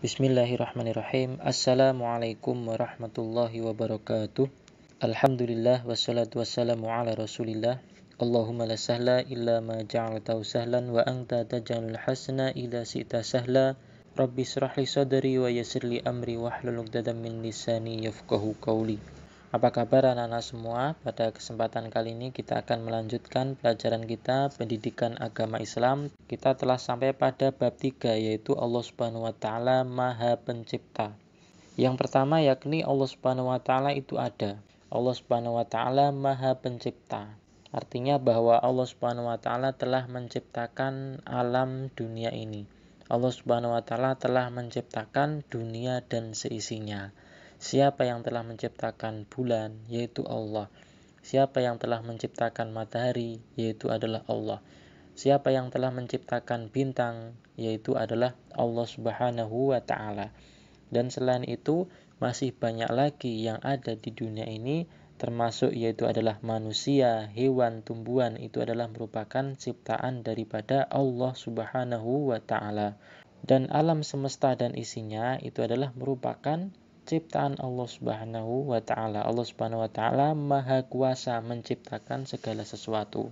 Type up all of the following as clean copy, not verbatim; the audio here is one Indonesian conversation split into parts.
Bismillahirrahmanirrahim. Assalamualaikum warahmatullahi wabarakatuh. Alhamdulillah wassalatu wassalamu ala Rasulillah. Allahumma la sahla illa ma ja'altahu sahlan wa anta taj'alul hasana idza syi'ta sahla. Rabbi shrah li sadri wa yassir li amri wahlul 'uqdatam min lisani yafqahu qawli. Apa kabar anak-anak semua? Pada kesempatan kali ini kita akan melanjutkan pelajaran kita pendidikan agama Islam. Kita telah sampai pada bab 3, yaitu Allah Subhanahu wa taala Maha Pencipta. Yang pertama yakni Allah Subhanahu wa taala itu ada. Allah Subhanahu wa taala Maha Pencipta. Artinya bahwa Allah Subhanahu wa taala telah menciptakan alam dunia ini. Allah Subhanahu wa taala telah menciptakan dunia dan seisinya. Siapa yang telah menciptakan bulan, yaitu Allah. Siapa yang telah menciptakan matahari, yaitu adalah Allah. Siapa yang telah menciptakan bintang, yaitu adalah Allah Subhanahu wa ta'ala. Dan selain itu, masih banyak lagi yang ada di dunia ini, termasuk yaitu adalah manusia, hewan, tumbuhan, itu adalah merupakan ciptaan daripada Allah Subhanahu wa ta'ala. Dan alam semesta dan isinya itu adalah merupakan ciptaan Allah Subhanahu wa ta'ala. Allah Subhanahu wa ta'ala maha kuasa menciptakan segala sesuatu.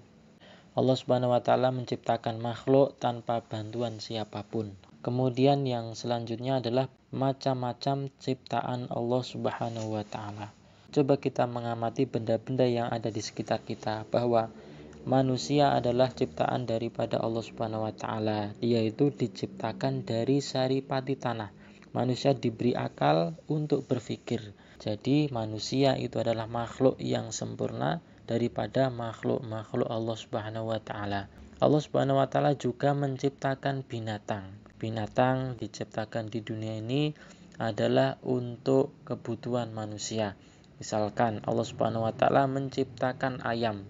Allah Subhanahu wa ta'ala menciptakan makhluk tanpa bantuan siapapun. Kemudian yang selanjutnya adalah macam-macam ciptaan Allah Subhanahu wa ta'ala. Coba kita mengamati benda-benda yang ada di sekitar kita, bahwa manusia adalah ciptaan daripada Allah Subhanahu wa ta'ala, yaitu diciptakan dari saripati tanah. Manusia diberi akal untuk berpikir. Jadi manusia itu adalah makhluk yang sempurna daripada makhluk-makhluk Allah Subhanahu wa ta'ala. Allah Subhanahu wa ta'ala juga menciptakan binatang. Binatang diciptakan di dunia ini adalah untuk kebutuhan manusia. Misalkan Allah Subhanahu wa ta'ala menciptakan ayam.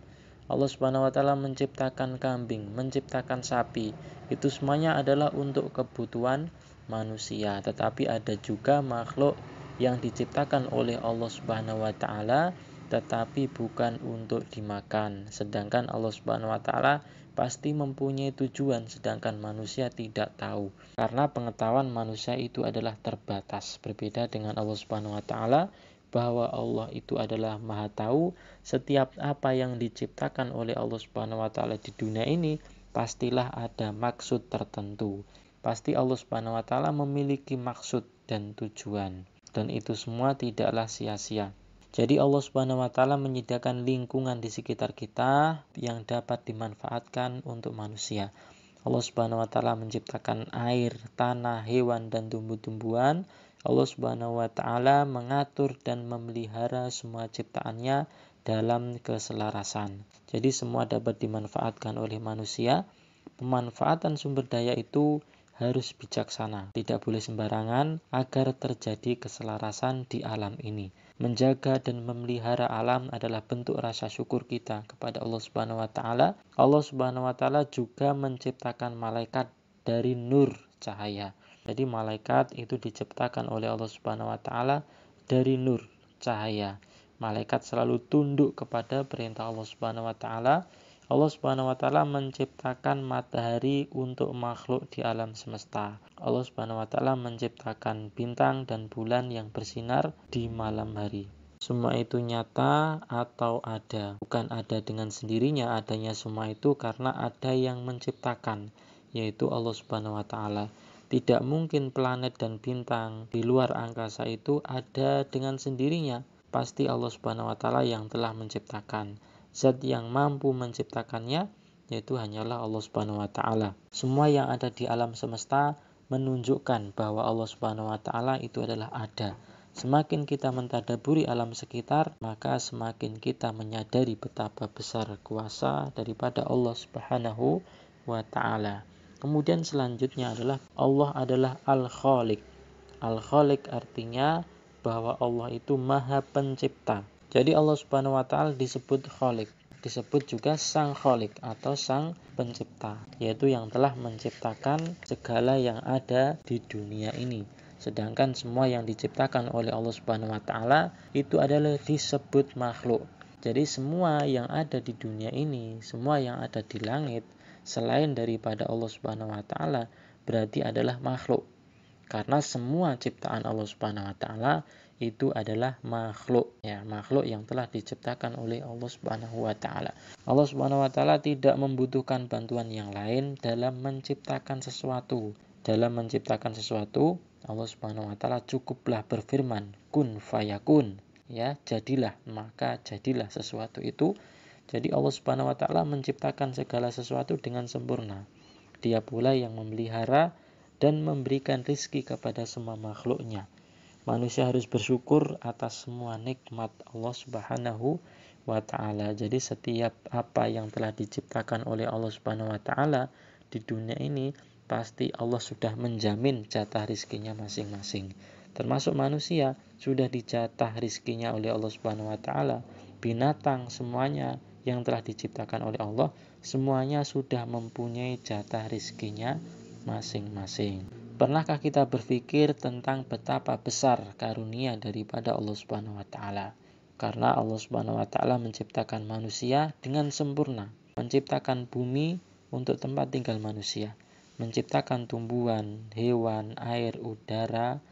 Allah Subhanahu wa ta'ala menciptakan kambing, menciptakan sapi. Itu semuanya adalah untuk kebutuhan manusia. Tetapi ada juga makhluk yang diciptakan oleh Allah Subhanahu wa ta'ala tetapi bukan untuk dimakan. Sedangkan Allah Subhanahu wa ta'ala pasti mempunyai tujuan, sedangkan manusia tidak tahu. Karena pengetahuan manusia itu adalah terbatas. Berbeda dengan Allah Subhanahu wa ta'ala, bahwa Allah itu adalah maha tahu. Setiap apa yang diciptakan oleh Allah Subhanahu wa ta'ala di dunia ini pastilah ada maksud tertentu. Pasti Allah Subhanahu wa ta'ala memiliki maksud dan tujuan, dan itu semua tidaklah sia-sia. Jadi Allah Subhanahu wa ta'ala menyediakan lingkungan di sekitar kita yang dapat dimanfaatkan untuk manusia. Allah Subhanahu wa ta'ala menciptakan air, tanah, hewan, dan tumbuh-tumbuhan. Allah Subhanahu wa ta'ala mengatur dan memelihara semua ciptaannya dalam keselarasan. Jadi semua dapat dimanfaatkan oleh manusia. Pemanfaatan sumber daya itu harus bijaksana, tidak boleh sembarangan agar terjadi keselarasan di alam ini. Menjaga dan memelihara alam adalah bentuk rasa syukur kita kepada Allah Subhanahu wa ta'ala. Allah Subhanahu wa ta'ala juga menciptakan malaikat dari nur cahaya. Jadi malaikat itu diciptakan oleh Allah Subhanahu wa ta'ala dari nur cahaya. Malaikat selalu tunduk kepada perintah Allah Subhanahu wa ta'ala. Allah Subhanahu wa ta'ala menciptakan matahari untuk makhluk di alam semesta. Allah Subhanahu wa ta'ala menciptakan bintang dan bulan yang bersinar di malam hari. Semua itu nyata atau ada. Bukan ada dengan sendirinya, adanya semua itu karena ada yang menciptakan, yaitu Allah Subhanahu wa ta'ala. Tidak mungkin planet dan bintang di luar angkasa itu ada dengan sendirinya. Pasti Allah Subhanahu wa ta'ala yang telah menciptakan. Zat yang mampu menciptakannya yaitu hanyalah Allah Subhanahu wa ta'ala. Semua yang ada di alam semesta menunjukkan bahwa Allah Subhanahu wa ta'ala itu adalah ada. Semakin kita mentadaburi alam sekitar, maka semakin kita menyadari betapa besar kuasa daripada Allah Subhanahu wa ta'ala. Kemudian selanjutnya adalah Allah adalah Al-Khaliq. Al-Khaliq artinya bahwa Allah itu Maha Pencipta. Jadi Allah Subhanahu wa ta'ala disebut Khaliq, disebut juga Sang Khaliq atau Sang Pencipta, yaitu yang telah menciptakan segala yang ada di dunia ini. Sedangkan semua yang diciptakan oleh Allah Subhanahu wa ta'ala itu adalah disebut makhluk. Jadi semua yang ada di dunia ini, semua yang ada di langit selain daripada Allah Subhanahu wa ta'ala berarti adalah makhluk. Karena semua ciptaan Allah Subhanahu wa taala itu adalah makhluk, ya, makhluk yang telah diciptakan oleh Allah Subhanahu wa taala. Allah Subhanahu wa taala tidak membutuhkan bantuan yang lain dalam menciptakan sesuatu. Dalam menciptakan sesuatu, Allah Subhanahu wa taala cukuplah berfirman, kun fayakun. Ya, jadilah, maka jadilah sesuatu itu. Jadi Allah Subhanahu wa taala menciptakan segala sesuatu dengan sempurna. Dia pula yang memelihara dan memberikan rizki kepada semua makhluknya. Manusia harus bersyukur atas semua nikmat Allah Subhanahu wa taala. Jadi setiap apa yang telah diciptakan oleh Allah Subhanahu wa taala di dunia ini, pasti Allah sudah menjamin jatah rizkinya masing-masing. Termasuk manusia sudah dijatah rizkinya oleh Allah Subhanahu wa taala. Binatang semuanya yang telah diciptakan oleh Allah, semuanya sudah mempunyai jatah rizkinya masing-masing. Pernahkah kita berpikir tentang betapa besar karunia daripada Allah Subhanahu wa taala? Karena Allah Subhanahu wa taala menciptakan manusia dengan sempurna, menciptakan bumi untuk tempat tinggal manusia, menciptakan tumbuhan, hewan, air, udara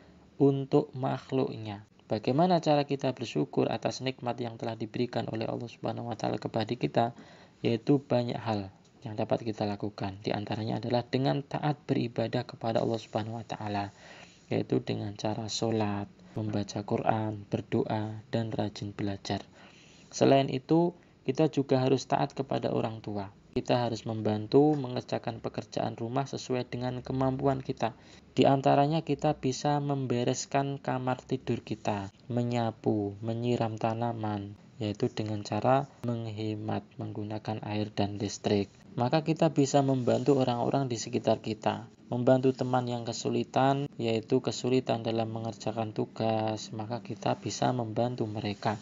untuk makhluknya. Bagaimana cara kita bersyukur atas nikmat yang telah diberikan oleh Allah Subhanahu wa taala kepada kita? Yaitu banyak hal yang dapat kita lakukan. Di antaranya adalah dengan taat beribadah kepada Allah Subhanahu wa taala, yaitu dengan cara sholat, membaca Quran, berdoa, dan rajin belajar. Selain itu, kita juga harus taat kepada orang tua. Kita harus membantu mengerjakan pekerjaan rumah sesuai dengan kemampuan kita. Di antaranya kita bisa membereskan kamar tidur kita, menyapu, menyiram tanaman, yaitu dengan cara menghemat menggunakan air dan listrik. Maka kita bisa membantu orang-orang di sekitar kita. Membantu teman yang kesulitan, yaitu kesulitan dalam mengerjakan tugas, maka kita bisa membantu mereka.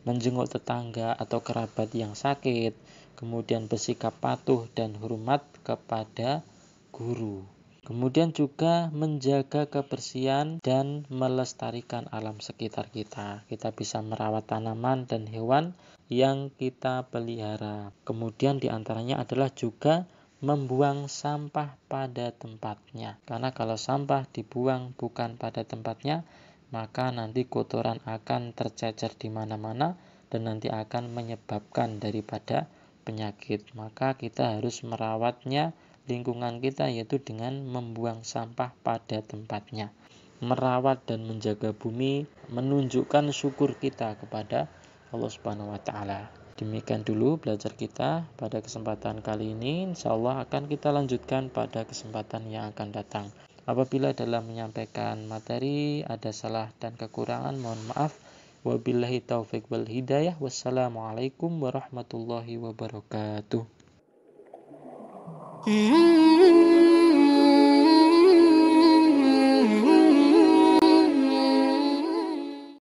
Menjenguk tetangga atau kerabat yang sakit, kemudian bersikap patuh dan hormat kepada guru. Kemudian juga menjaga kebersihan dan melestarikan alam sekitar kita. Kita bisa merawat tanaman dan hewan yang kita pelihara. Kemudian diantaranya adalah juga membuang sampah pada tempatnya. Karena kalau sampah dibuang bukan pada tempatnya, maka nanti kotoran akan tercecer di mana-mana dan nanti akan menyebabkan daripada penyakit. Maka kita harus merawatnya lingkungan kita, yaitu dengan membuang sampah pada tempatnya. Merawat dan menjaga bumi menunjukkan syukur kita kepada Allah Subhanahu wa taala. Demikian dulu belajar kita pada kesempatan kali ini. Insyaallah akan kita lanjutkan pada kesempatan yang akan datang. Apabila dalam menyampaikan materi ada salah dan kekurangan, mohon maaf. Wabillahi taufiq wal hidayah. Wassalamualaikum warahmatullahi wabarakatuh.